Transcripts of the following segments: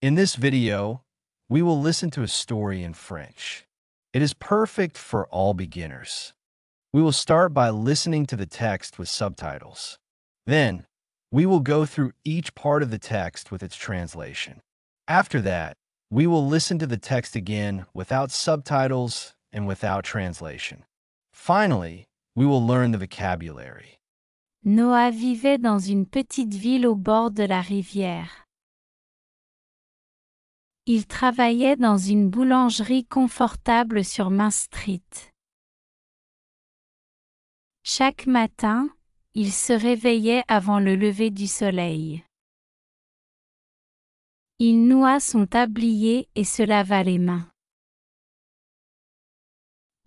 In this video, we will listen to a story in French. It is perfect for all beginners. We will start by listening to the text with subtitles. Then, we will go through each part of the text with its translation. After that, we will listen to the text again without subtitles and without translation. Finally, we will learn the vocabulary. Noah vivait dans une petite ville au bord de la rivière. Il travaillait dans une boulangerie confortable sur Main Street. Chaque matin, il se réveillait avant le lever du soleil. Il noua son tablier et se lava les mains.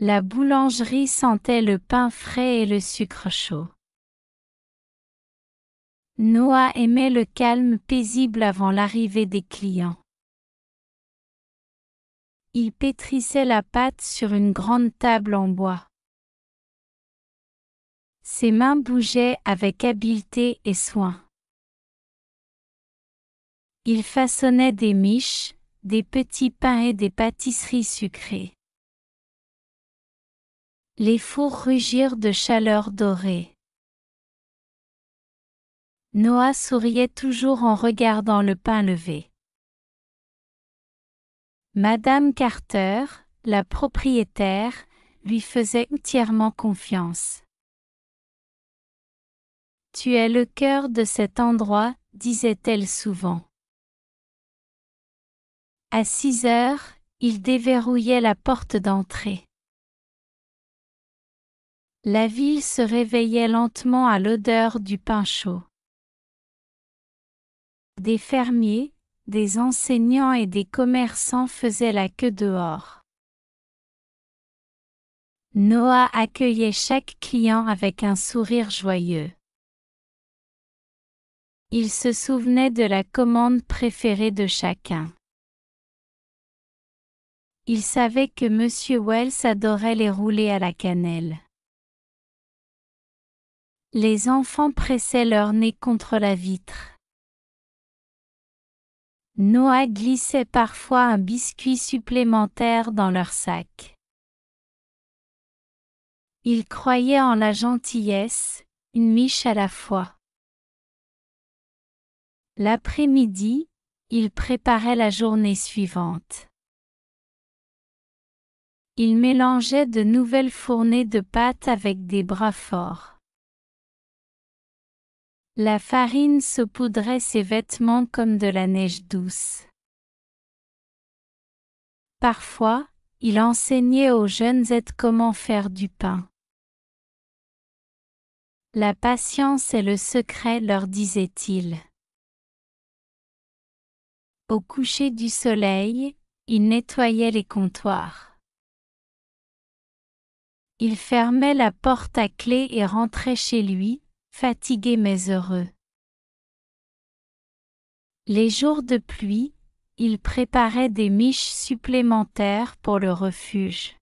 La boulangerie sentait le pain frais et le sucre chaud. Noah aimait le calme paisible avant l'arrivée des clients. Il pétrissait la pâte sur une grande table en bois. Ses mains bougeaient avec habileté et soin. Il façonnait des miches, des petits pains et des pâtisseries sucrées. Les fours rugirent de chaleur dorée. Noah souriait toujours en regardant le pain levé. Madame Carter, la propriétaire, lui faisait entièrement confiance. « Tu es le cœur de cet endroit », disait-elle souvent. À 6 heures, il déverrouillait la porte d'entrée. La ville se réveillait lentement à l'odeur du pain chaud. Des fermiers, des enseignants et des commerçants faisaient la queue dehors. Noah accueillait chaque client avec un sourire joyeux. Il se souvenait de la commande préférée de chacun. Il savait que Monsieur Wells adorait les roulés à la cannelle. Les enfants pressaient leur nez contre la vitre. Noah glissait parfois un biscuit supplémentaire dans leur sac. Il croyait en la gentillesse, une miche à la fois. L'après-midi, il préparait la journée suivante. Il mélangeait de nouvelles fournées de pâte avec des bras forts. La farine saupoudrait ses vêtements comme de la neige douce. Parfois, il enseignait aux jeunes aides comment faire du pain. La patience est le secret, leur disait-il. Au coucher du soleil, il nettoyait les comptoirs. Il fermait la porte à clé et rentrait chez lui, fatigué mais heureux. Les jours de pluie, il préparait des miches supplémentaires pour le refuge.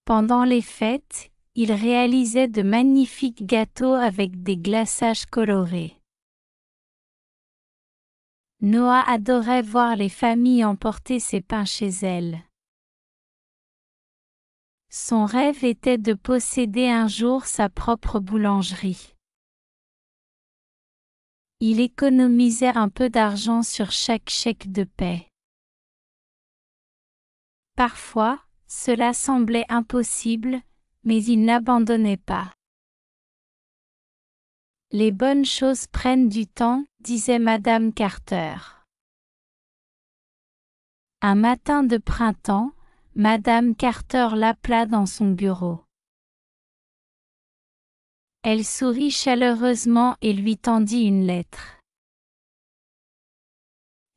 Pendant les fêtes, il réalisait de magnifiques gâteaux avec des glaçages colorés. Noah adorait voir les familles emporter ses pains chez elles. Son rêve était de posséder un jour sa propre boulangerie. Il économisait un peu d'argent sur chaque chèque de paie. Parfois, cela semblait impossible, mais il n'abandonnait pas. Les bonnes choses prennent du temps, disait Madame Carter. Un matin de printemps, Madame Carter l'appela dans son bureau. Elle sourit chaleureusement et lui tendit une lettre.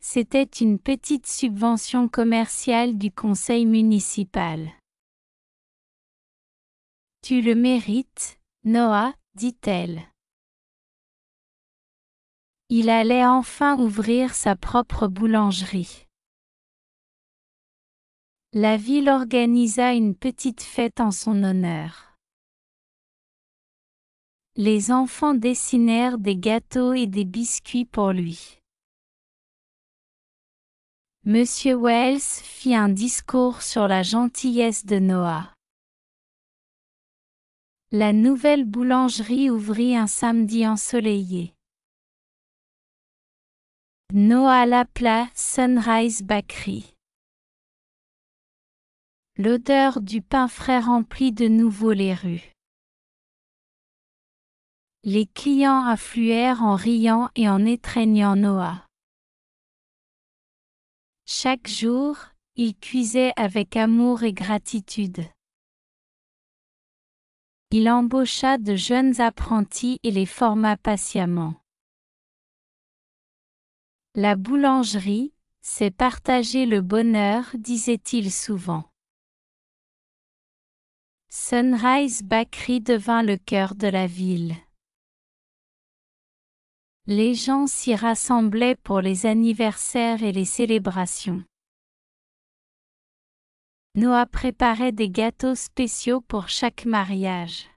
C'était une petite subvention commerciale du conseil municipal. « Tu le mérites, Noah, dit-elle. » Il allait enfin ouvrir sa propre boulangerie. La ville organisa une petite fête en son honneur. Les enfants dessinèrent des gâteaux et des biscuits pour lui. Monsieur Wells fit un discours sur la gentillesse de Noah. La nouvelle boulangerie ouvrit un samedi ensoleillé. Noah l'appela Sunrise Bakery. L'odeur du pain frais remplit de nouveau les rues. Les clients affluèrent en riant et en étreignant Noah. Chaque jour, il cuisait avec amour et gratitude. Il embaucha de jeunes apprentis et les forma patiemment. La boulangerie, c'est partager le bonheur, disait-il souvent. Sunrise Bakery devint le cœur de la ville. Les gens s'y rassemblaient pour les anniversaires et les célébrations. Noah préparait des gâteaux spéciaux pour chaque mariage.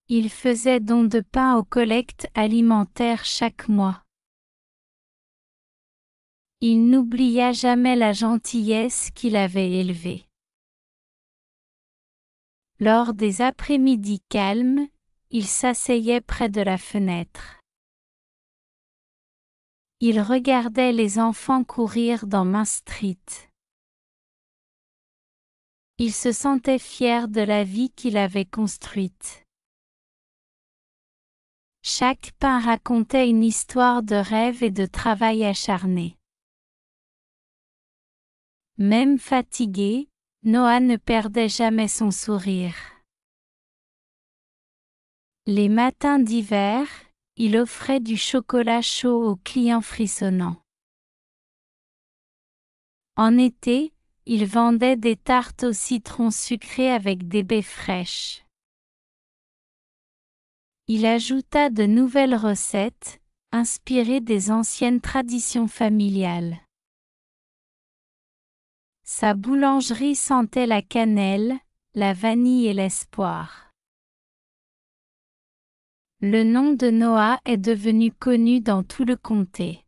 Il faisait don de pain aux collectes alimentaires chaque mois. Il n'oublia jamais la gentillesse qu'il avait élevée. Lors des après-midi calmes, il s'asseyait près de la fenêtre. Il regardait les enfants courir dans Main Street. Il se sentait fier de la vie qu'il avait construite. Chaque pain racontait une histoire de rêve et de travail acharné. Même fatigué, Noah ne perdait jamais son sourire. Les matins d'hiver, il offrait du chocolat chaud aux clients frissonnants. En été, il vendait des tartes au citron sucré avec des baies fraîches. Il ajouta de nouvelles recettes, inspirées des anciennes traditions familiales. Sa boulangerie sentait la cannelle, la vanille et l'espoir. Le nom de Noah est devenu connu dans tout le comté.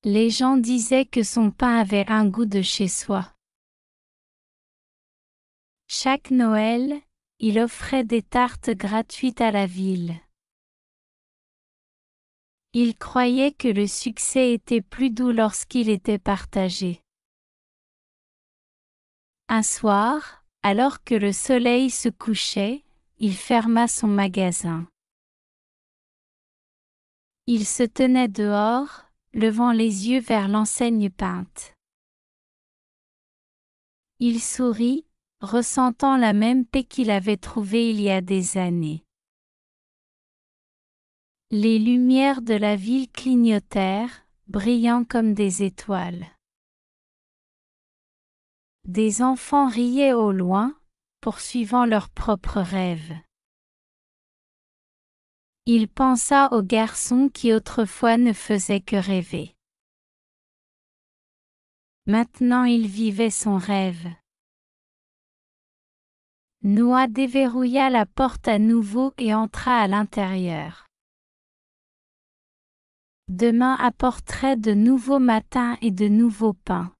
Les gens disaient que son pain avait un goût de chez soi. Chaque Noël, il offrait des tartes gratuites à la ville. Il croyait que le succès était plus doux lorsqu'il était partagé. Un soir, alors que le soleil se couchait, il ferma son magasin. Il se tenait dehors, levant les yeux vers l'enseigne peinte. Il sourit, ressentant la même paix qu'il avait trouvée il y a des années. Les lumières de la ville clignotèrent, brillant comme des étoiles. Des enfants riaient au loin, poursuivant leurs propres rêves. Il pensa au garçon qui autrefois ne faisait que rêver. Maintenant il vivait son rêve. Noah déverrouilla la porte à nouveau et entra à l'intérieur. Demain apporterait de nouveaux matins et de nouveaux pains.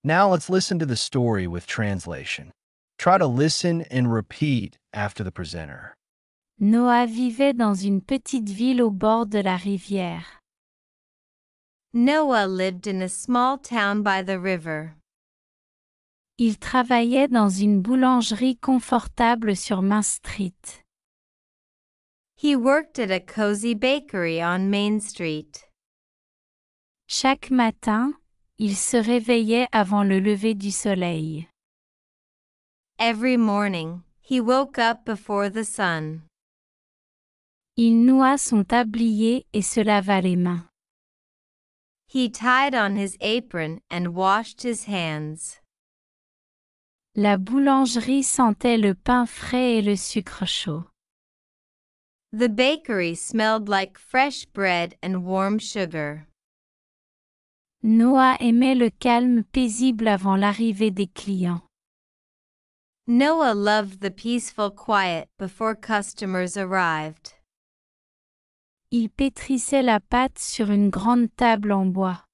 Now let's listen to the story with translation. Try to listen and repeat after the presenter. Noah vivait dans une petite ville au bord de la rivière. Noah lived in a small town by the river. Il travaillait dans une boulangerie confortable sur Main Street. He worked at a cozy bakery on Main Street. Chaque matin, il se réveillait avant le lever du soleil. Every morning, he woke up before the sun. Il noua son tablier et se lava les mains. He tied on his apron and washed his hands. La boulangerie sentait le pain frais et le sucre chaud. The bakery smelled like fresh bread and warm sugar. Noah aimait le calme paisible avant l'arrivée des clients. Noah loved the peaceful quiet before customers arrived. Il pétrissait la pâte sur une grande table en bois.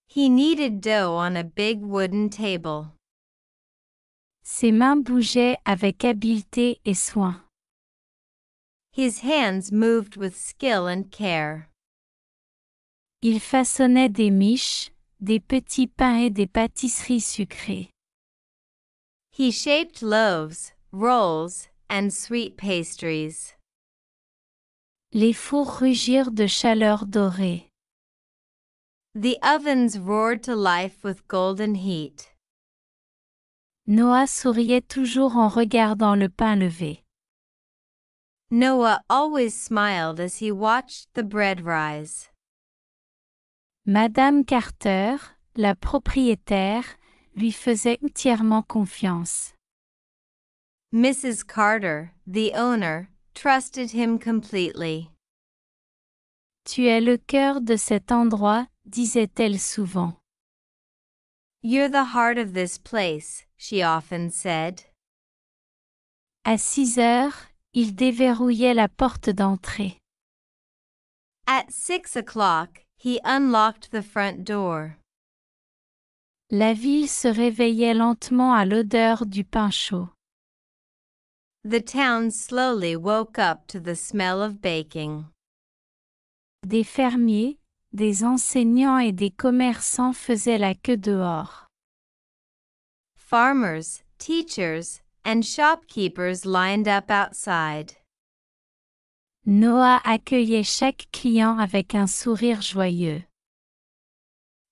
He kneaded dough on a big wooden table. Ses mains bougeaient avec habileté et soin. His hands moved with skill and care. Il façonnait des miches, des petits pains et des pâtisseries sucrées. He shaped loaves, rolls, and sweet pastries. Les fours rugirent de chaleur dorée. The ovens roared to life with golden heat. Noah souriait toujours en regardant le pain levé. Noah always smiled as he watched the bread rise. Madame Carter, la propriétaire, lui faisait entièrement confiance. Mrs. Carter, the owner, trusted him completely. Tu es le cœur de cet endroit, disait-elle souvent. You're the heart of this place, she often said. À 6 heures, il déverrouillait la porte d'entrée. At 6 o'clock, he unlocked the front door. La ville se réveillait lentement à l'odeur du pain chaud. The town slowly woke up to the smell of baking. Des fermiers, des enseignants et des commerçants faisaient la queue dehors. Farmers, teachers, and shopkeepers lined up outside. Noah accueillait chaque client avec un sourire joyeux.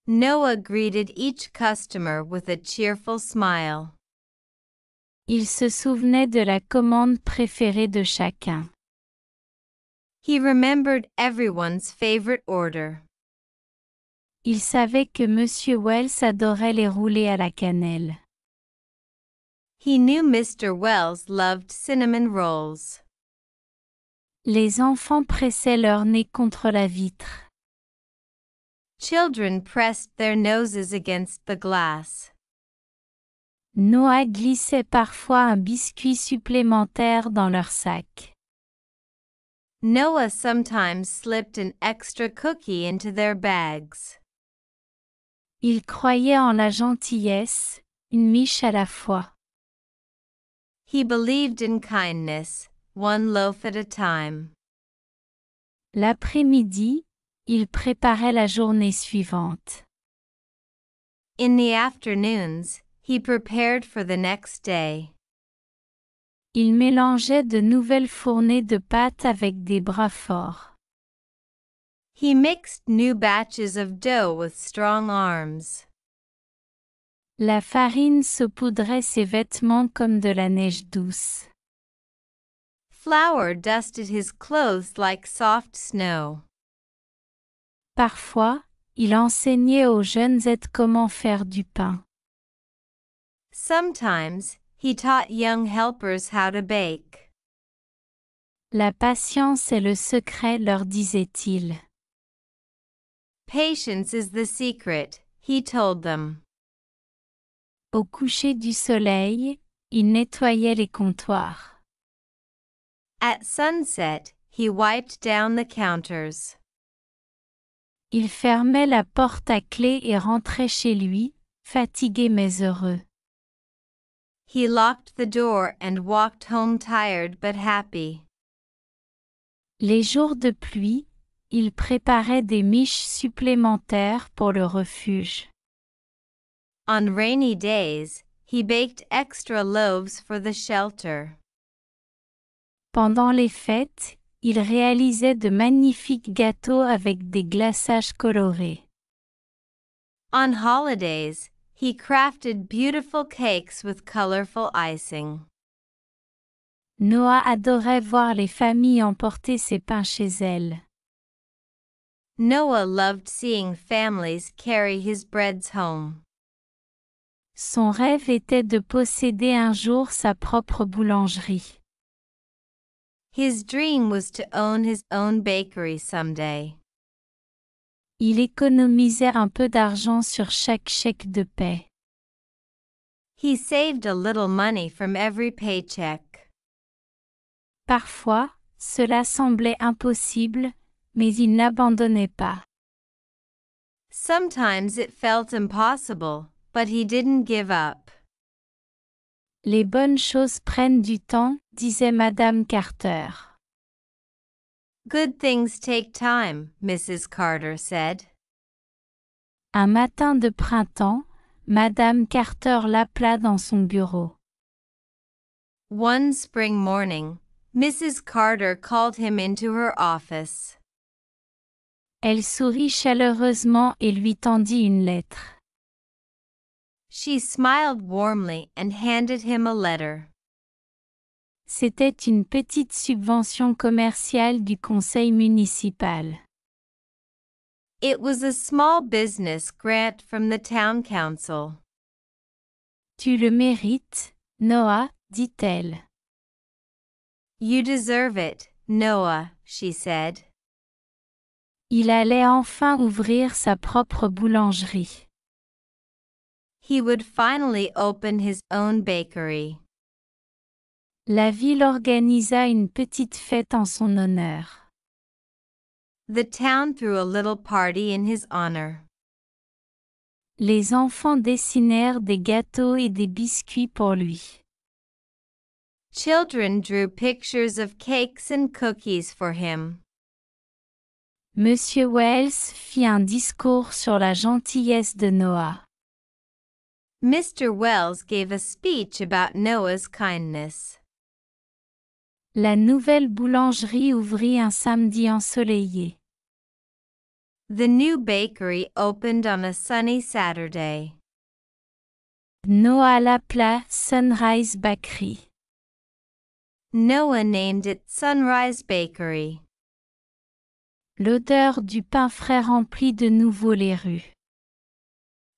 Noah greeted each customer with a cheerful smile. Il se souvenait de la commande préférée de chacun. He remembered everyone's favorite order. Il savait que Monsieur Wells adorait les roulés à la cannelle. He knew Mr. Wells loved cinnamon rolls. Les enfants pressaient leur nez contre la vitre. Children pressed their noses against the glass. Noah glissait parfois un biscuit supplémentaire dans leur sac. Noah sometimes slipped an extra cookie into their bags. Il croyait en la gentillesse, une miche à la fois. He believed in kindness, one loaf at a time. L'après-midi, il préparait la journée suivante. In the afternoons, he prepared for the next day. Il mélangeait de nouvelles fournées de pâte avec des bras forts. He mixed new batches of dough with strong arms. La farine saupoudrait ses vêtements comme de la neige douce. Flour dusted his clothes like soft snow. Parfois, il enseignait aux jeunes aides comment faire du pain. Sometimes, he taught young helpers how to bake. La patience est le secret, leur disait-il. Patience is the secret, he told them. Au coucher du soleil, il nettoyait les comptoirs. At sunset, he wiped down the counters. Il fermait la porte à clé et rentrait chez lui, fatigué mais heureux. He locked the door and walked home tired but happy. Les jours de pluie, il préparait des miches supplémentaires pour le refuge. On rainy days, he baked extra loaves for the shelter. Pendant les fêtes, il réalisait de magnifiques gâteaux avec des glaçages colorés. On holidays, he crafted beautiful cakes with colorful icing. Noah adorait voir les familles emporter ses pains chez elles. Noah loved seeing families carry his breads home. Son rêve était de posséder un jour sa propre boulangerie. His dream was to own his own bakery someday. Il économisait un peu d'argent sur chaque chèque de paie. He saved a little money from every paycheck. Parfois, Cela semblait impossible, mais il n'abandonnait pas. Sometimes it felt impossible, but he didn't give up. Les bonnes choses prennent du temps, disait Madame Carter. Good things take time, Mrs. Carter said. Un matin de printemps, Madame Carter l'appela dans son bureau. One spring morning, Mrs. Carter called him into her office. Elle sourit chaleureusement et lui tendit une lettre. She smiled warmly and handed him a letter. C'était une petite subvention commerciale du conseil municipal. It was a small business grant from the town council. Tu le mérites, Noah, dit-elle. You deserve it, Noah, she said. Il allait enfin ouvrir sa propre boulangerie. He would finally open his own bakery. La ville organisa une petite fête en son honneur. The town threw a little party in his honor. Les enfants dessinèrent des gâteaux et des biscuits pour lui. Children drew pictures of cakes and cookies for him. Monsieur Wells fit un discours sur la gentillesse de Noah. Mr. Wells gave a speech about Noah's kindness. La nouvelle boulangerie ouvrit un samedi ensoleillé. The new bakery opened on a sunny Saturday. Noah l'appela Sunrise Bakery. Noah named it Sunrise Bakery. L'odeur du pain frais remplit de nouveau les rues.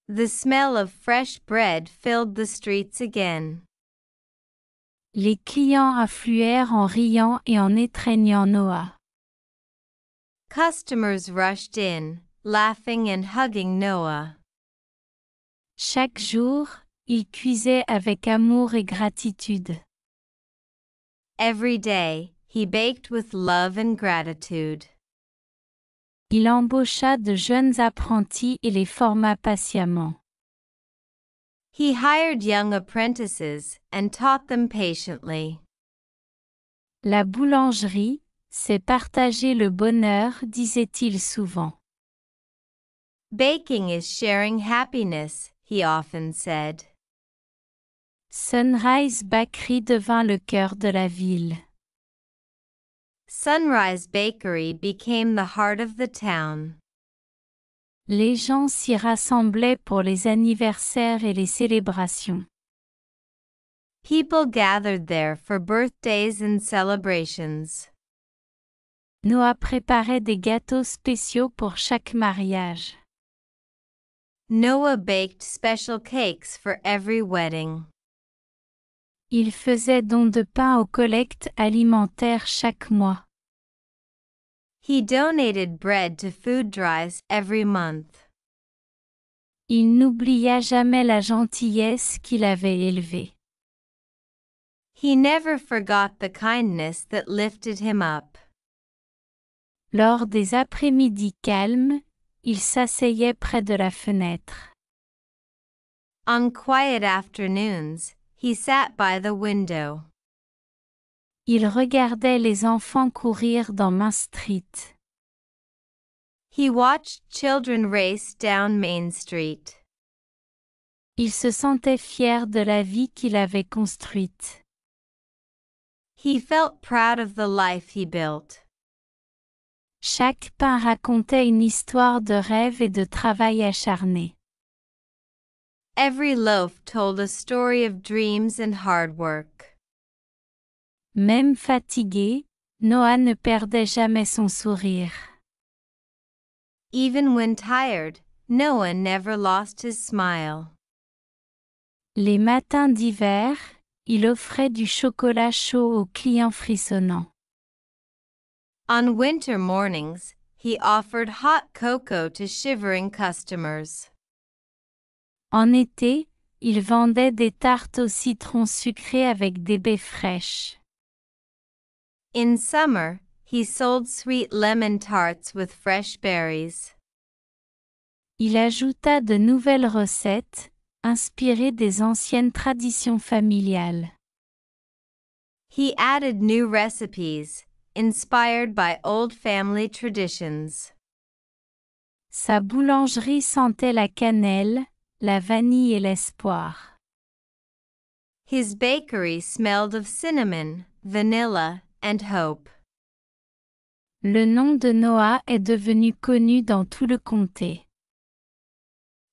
The smell of fresh bread filled the streets again. Les clients affluèrent en riant et en étreignant Noah. Customers rushed in, laughing and hugging Noah. Chaque jour, il cuisait avec amour et gratitude. Every day, he baked with love and gratitude. Il embaucha de jeunes apprentis et les forma patiemment. He hired young apprentices and taught them patiently. La boulangerie, c'est partager le bonheur, disait-il souvent. Baking is sharing happiness, he often said. Sunrise Bakery devint le cœur de la ville. Sunrise Bakery became the heart of the town. Les gens s'y rassemblaient pour les anniversaires et les célébrations. People gathered there for birthdays and celebrations. Noah préparait des gâteaux spéciaux pour chaque mariage. Noah baked special cakes for every wedding. Il faisait don de pain aux collectes alimentaires chaque mois. He donated bread to food drives every month. Il n'oublia jamais la gentillesse qu'il avait élevée. He never forgot the kindness that lifted him up. Lors des après-midi calmes, il s'asseyait près de la fenêtre. On quiet afternoons, he sat by the window. Il regardait les enfants courir dans Main Street. He watched children race down Main Street. Il se sentait fier de la vie qu'il avait construite. He felt proud of the life he built. Chaque pain racontait une histoire de rêve et de travail acharné. Every loaf told a story of dreams and hard work. Même fatigué, Noah ne perdait jamais son sourire. Even when tired, Noah never lost his smile. Les matins d'hiver, il offrait du chocolat chaud aux clients frissonnants. On winter mornings, he offered hot cocoa to shivering customers. En été, il vendait des tartes au citron sucré avec des baies fraîches. In summer, he sold sweet lemon tarts with fresh berries. Il ajouta de nouvelles recettes, inspirées des anciennes traditions familiales. He added new recipes, inspired by old family traditions. Sa boulangerie sentait la cannelle, la vanille et l'espoir. His bakery smelled of cinnamon, vanilla, and hope. Le nom de Noah est devenu connu dans tout le comté.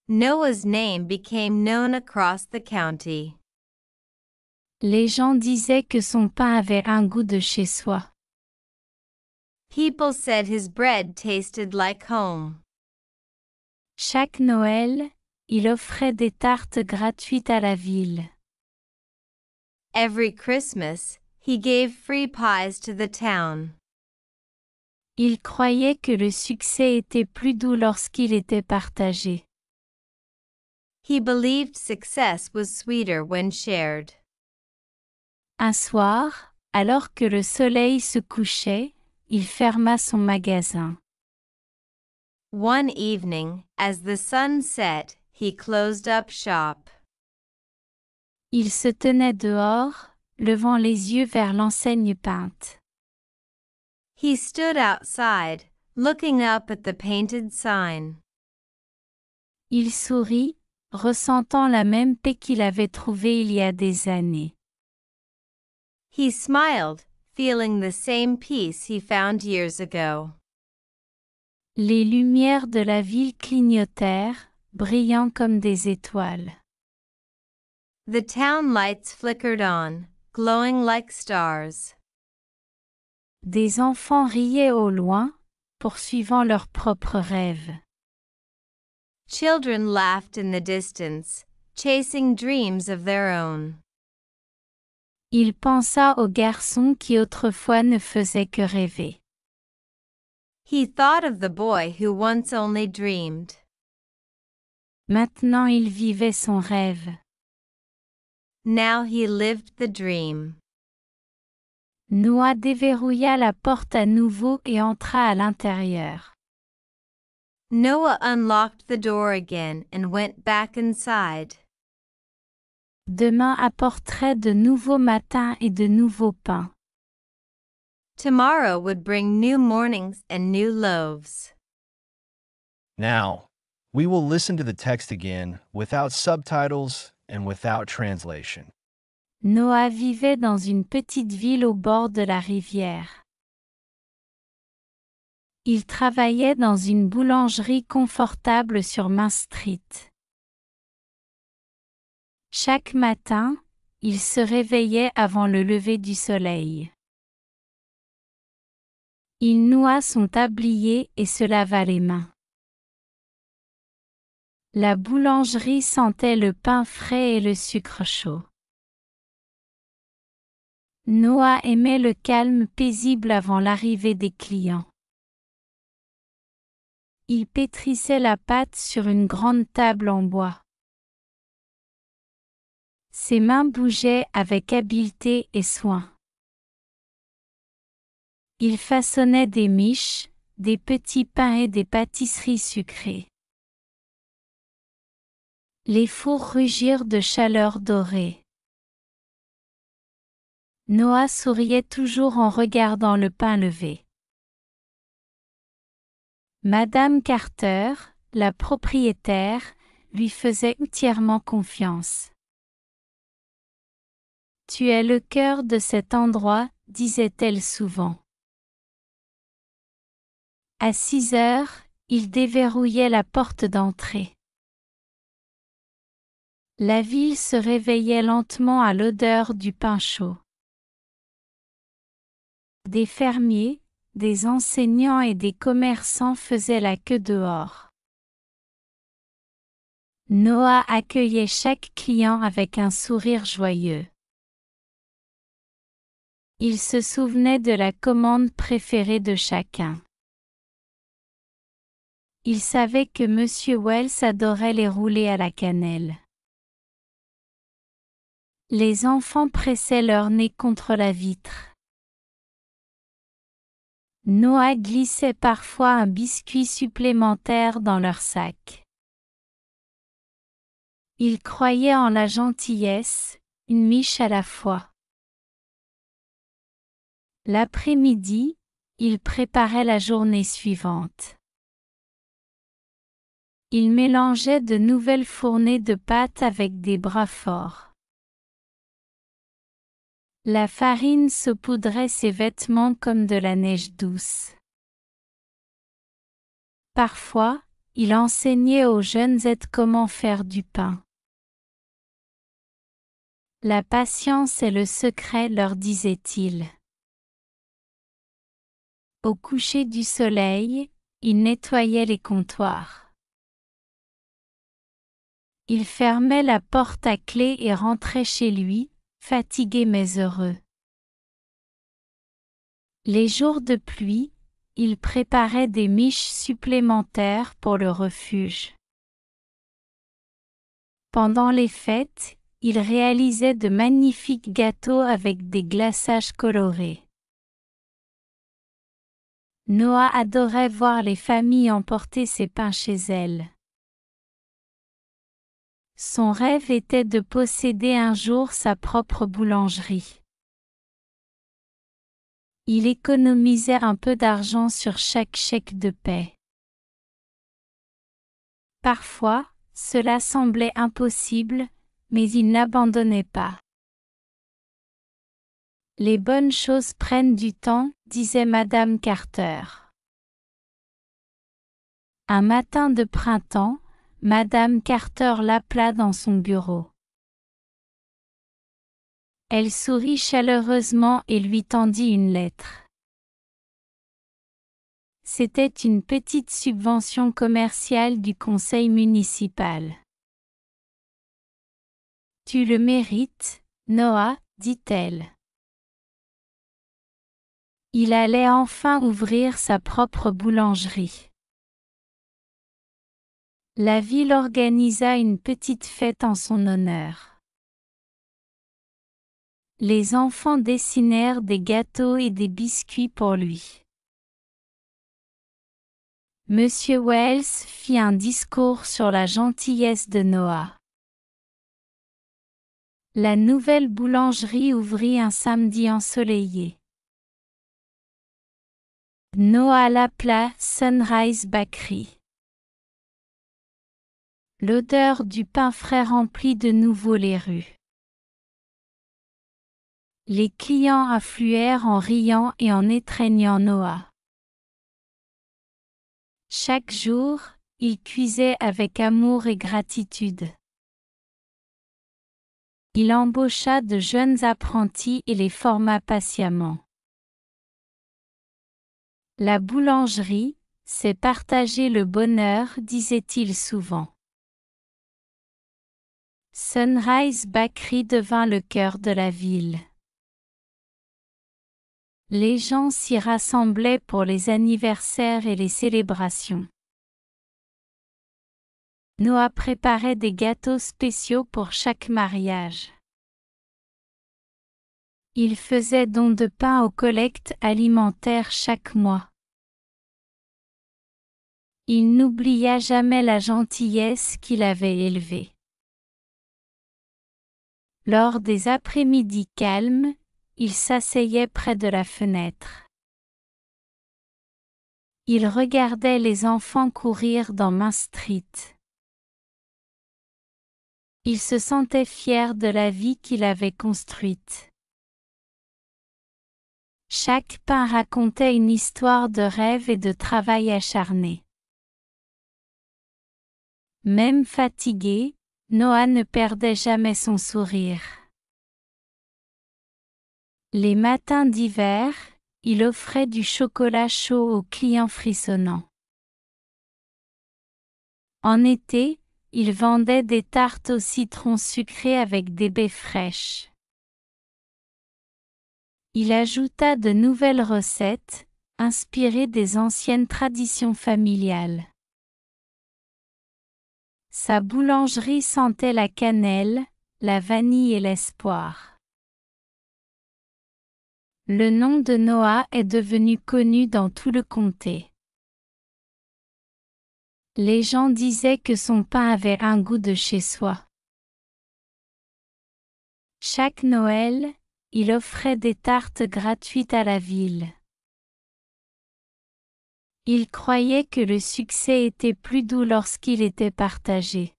Noah's name became known across the county. Les gens disaient que son pain avait un goût de chez soi. People said his bread tasted like home. Chaque Noël, il offrait des tartes gratuites à la ville. Every Christmas, he gave free pies to the town. Il croyait que le succès était plus doux lorsqu'il était partagé. He believed success was sweeter when shared. Un soir, alors que le soleil se couchait, il ferma son magasin. One evening, as the sun set, he closed up shop. Il se tenait dehors, levant les yeux vers l'enseigne peinte. He stood outside, looking up at the painted sign. Il sourit, ressentant la même paix qu'il avait trouvée il y a des années. He smiled, feeling the same peace he found years ago. Les lumières de la ville clignotèrent, brillant comme des étoiles. The town lights flickered on, glowing like stars. Des enfants riaient au loin, poursuivant leurs propres rêves. Children laughed in the distance, chasing dreams of their own. Il pensa au garçon qui autrefois ne faisait que rêver. He thought of the boy who once only dreamed. Maintenant il vivait son rêve. Now he lived the dream. Noah déverrouilla la porte à nouveau et entra à l'intérieur. Noah unlocked the door again and went back inside. Demain apporterait de nouveaux matins et de nouveaux pains. Tomorrow would bring new mornings and new loaves. Now, we will listen to the text again without subtitles and without translation. Noah vivait dans une petite ville au bord de la rivière. Il travaillait dans une boulangerie confortable sur Main Street. Chaque matin, il se réveillait avant le lever du soleil. Il noua son tablier et se lava les mains. La boulangerie sentait le pain frais et le sucre chaud. Noah aimait le calme paisible avant l'arrivée des clients. Il pétrissait la pâte sur une grande table en bois. Ses mains bougeaient avec habileté et soin. Il façonnait des miches, des petits pains et des pâtisseries sucrées. Les fours rugirent de chaleur dorée. Noah souriait toujours en regardant le pain levé. Madame Carter, la propriétaire, lui faisait entièrement confiance. « Tu es le cœur de cet endroit », disait-elle souvent. À 6 heures, il déverrouillait la porte d'entrée. La ville se réveillait lentement à l'odeur du pain chaud. Des fermiers, des enseignants et des commerçants faisaient la queue dehors. Noah accueillait chaque client avec un sourire joyeux. Il se souvenait de la commande préférée de chacun. Il savait que M. Wells adorait les roulés à la cannelle. Les enfants pressaient leur nez contre la vitre. Noah glissait parfois un biscuit supplémentaire dans leur sac. Il croyait en la gentillesse, une miche à la fois. L'après-midi, il préparait la journée suivante. Il mélangeait de nouvelles fournées de pâte avec des bras forts. La farine saupoudrait ses vêtements comme de la neige douce. Parfois, il enseignait aux jeunes aides comment faire du pain. La patience est le secret, leur disait-il. Au coucher du soleil, il nettoyait les comptoirs. Il fermait la porte à clé et rentrait chez lui, fatigué mais heureux. Les jours de pluie, il préparait des miches supplémentaires pour le refuge. Pendant les fêtes, il réalisait de magnifiques gâteaux avec des glaçages colorés. Noah adorait voir les familles emporter ses pains chez elles. Son rêve était de posséder un jour sa propre boulangerie. Il économisait un peu d'argent sur chaque chèque de paie. Parfois, cela semblait impossible, mais il n'abandonnait pas. Les bonnes choses prennent du temps, disait Madame Carter. Un matin de printemps, Madame Carter l'appela dans son bureau. Elle sourit chaleureusement et lui tendit une lettre. C'était une petite subvention commerciale du conseil municipal. « Tu le mérites, Noah, dit-elle. » Il allait enfin ouvrir sa propre boulangerie. La ville organisa une petite fête en son honneur. Les enfants dessinèrent des gâteaux et des biscuits pour lui. Monsieur Wells fit un discours sur la gentillesse de Noah. La nouvelle boulangerie ouvrit un samedi ensoleillé. Noah l'appela Sunrise Bakery. L'odeur du pain frais remplit de nouveau les rues. Les clients affluèrent en riant et en étreignant Noah. Chaque jour, il cuisait avec amour et gratitude. Il embaucha de jeunes apprentis et les forma patiemment. La boulangerie, c'est partager le bonheur, disait-il souvent. Sunrise Bakery devint le cœur de la ville. Les gens s'y rassemblaient pour les anniversaires et les célébrations. Noah préparait des gâteaux spéciaux pour chaque mariage. Il faisait don de pain aux collectes alimentaires chaque mois. Il n'oublia jamais la gentillesse qu'il avait élevée. Lors des après-midi calmes, il s'asseyait près de la fenêtre. Il regardait les enfants courir dans Main Street. Il se sentait fier de la vie qu'il avait construite. Chaque pain racontait une histoire de rêve et de travail acharné. Même fatigué, Noah ne perdait jamais son sourire. Les matins d'hiver, il offrait du chocolat chaud aux clients frissonnants. En été, il vendait des tartes au citron sucré avec des baies fraîches. Il ajouta de nouvelles recettes, inspirées des anciennes traditions familiales. Sa boulangerie sentait la cannelle, la vanille et l'espoir. Le nom de Noah est devenu connu dans tout le comté. Les gens disaient que son pain avait un goût de chez soi. Chaque Noël, il offrait des tartes gratuites à la ville. Il croyait que le succès était plus doux lorsqu'il était partagé.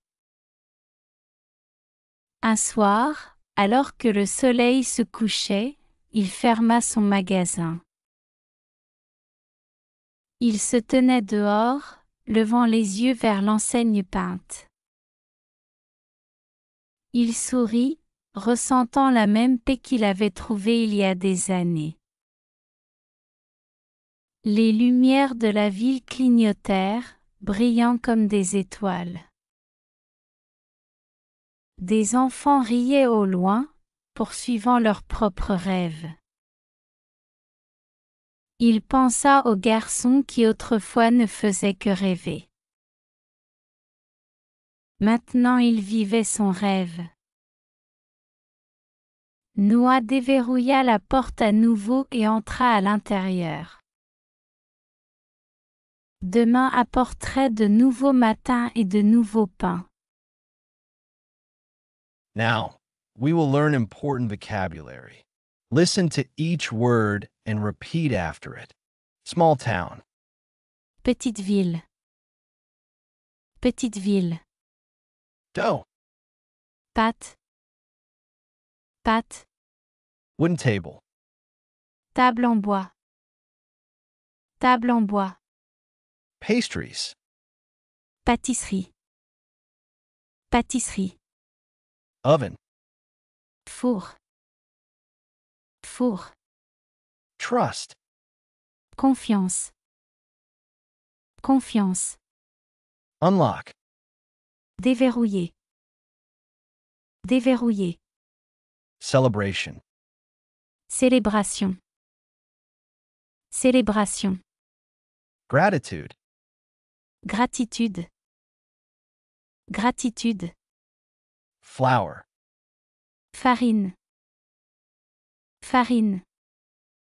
Un soir, alors que le soleil se couchait, il ferma son magasin. Il se tenait dehors, levant les yeux vers l'enseigne peinte. Il sourit, ressentant la même paix qu'il avait trouvée il y a des années. Les lumières de la ville clignotèrent, brillant comme des étoiles. Des enfants riaient au loin, poursuivant leurs propres rêves. Il pensa au garçon qui autrefois ne faisait que rêver. Maintenant il vivait son rêve. Noah déverrouilla la porte à nouveau et entra à l'intérieur. Demain apporterait de nouveaux matins et de nouveaux pains. Now, we will learn important vocabulary. Listen to each word and repeat after it. Small town, Petite ville. Petite ville. dough, Pâte. Pâte. wooden table, Table en bois. Table en bois. pastries, Pâtisserie. Pâtisserie. oven, Four. Four. trust, Confiance. Confiance. unlock, Déverrouiller. Déverrouiller. celebration, Célébration. Célébration. gratitude, Gratitude. Gratitude. flour, Farine. Farine.